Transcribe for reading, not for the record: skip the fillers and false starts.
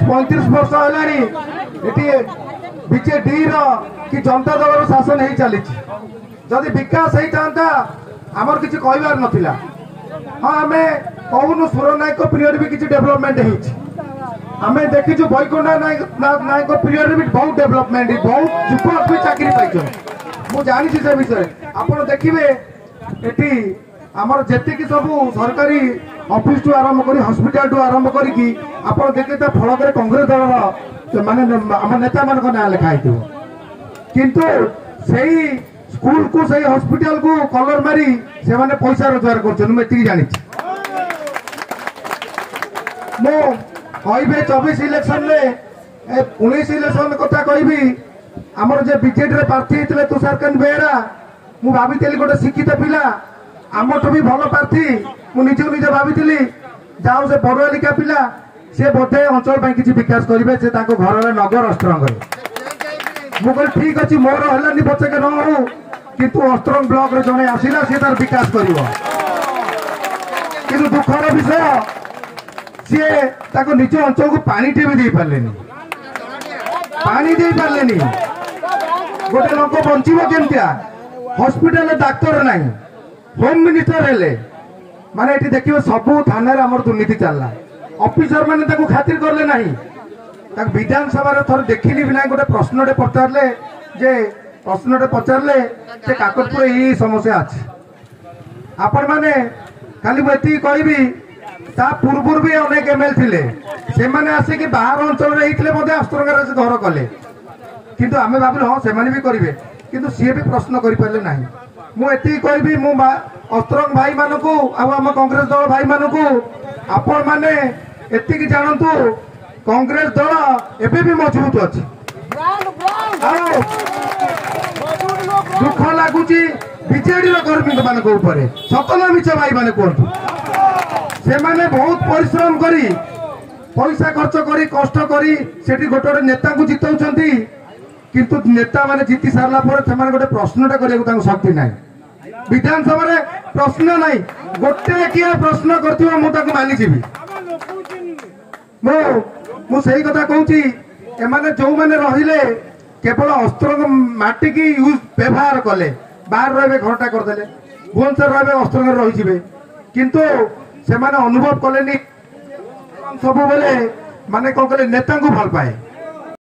35 वर्ष है बीजेडी कि जनता दल शासन हो चली जदि विकास होता आमर किसी कहबार नाला हाँ आम कहूनु सुर नायक पीरियड भी किसी डेवलपमेंट होमें देखीचु बैकुंठ नायक पीरियड भी बहुत डेवलपमेंट बहुत युवक भी चाकरी पाई मुझे जानी से विषय आप देखिए ये आमर जी सब सरकारी ऑफिस टू आरंभ कर हॉस्पिटल टू आरंभ करके देखिए फलक कांग्रेस दल माने आम नेता मान ना लिखाई किंतु सही स्कूल को सही हॉस्पिटल को कलर मारी से माने पैसा रोजगार कर जानी मु कहे 24 इलेक्शन में 19 इलेक्शन कथा कहि आमर जे बीजेडी प्रार्थी होते तुषारकांत बेहेरा मु भाभी गोटे शिक्षित पिला आमठू भी भल प्रार्थी मुझे निजे भाभी जाओ से पढ़ुआ लिखा पिला सी बोधे अंचल किसी विकास करेंगे से घर नगर अस्त्रंग मुझे ठीक अच्छे मोर है पचके न हो किंतु अस्त्रंग ब्लॉक रे जड़े आसला सी तार विकास कर दुखर विषय सी निज अंचल को पानी टे भी दे पारे पानी दे पारे गोटे लोक बंचब केमतिया हॉस्पिटल डाक्तर ना होम मिनिस्टर हेले माने ये देखिए सबू थाना आमर दुर्नीति चलला ऑफिसर माने खातिर करले ना विधानसभा थर देखिली भी ना गोटे प्रश्न पचारे जे प्रश्न पचारे काकतपुर यही समस्या अच्छे आपण मैंने खाली मुझे कहबी ता पूर्व भी अनेक एमएल थे से मैंने आसिक बाहर अंचल होते अस्त्रंगार से घर कले किंतु आम भाविल हाँ से भी करेंगे किंतु सी भी प्रश्न करें ना मुझे कहबी मु अस्त्रंग भाई मान को आम कांग्रेस दल भाई मान को आपण मैंने एति जानतु कांग्रेस दल एबे भी मजबूत अच्छी दुख लगुच बीजेडी कर्मी मान सतन मिछ भाई मैंने कहतु से माने बहुत परिश्रम करी पैसा खर्च करी कष्ट करी सेठी गोटे गोटे नेता को जितौछंती किंतु नेता माने जीति सारला पर से माने गोटे प्रश्नटा करिया शक्ति ना विधानसभा प्रश्न ना गोटे किए प्रश्न कर मानिजी मुझे कथा कहूँ एमाने जो मैंने रहिले केवल अस्त्र माटी की यूज व्यवहार कले बाहर रहे घरटा करदे भुवनेश्वर रहे अस्त्र रही किंतु से माने अनुभव कले सब बेले माने कौन कले नेता को भल पाए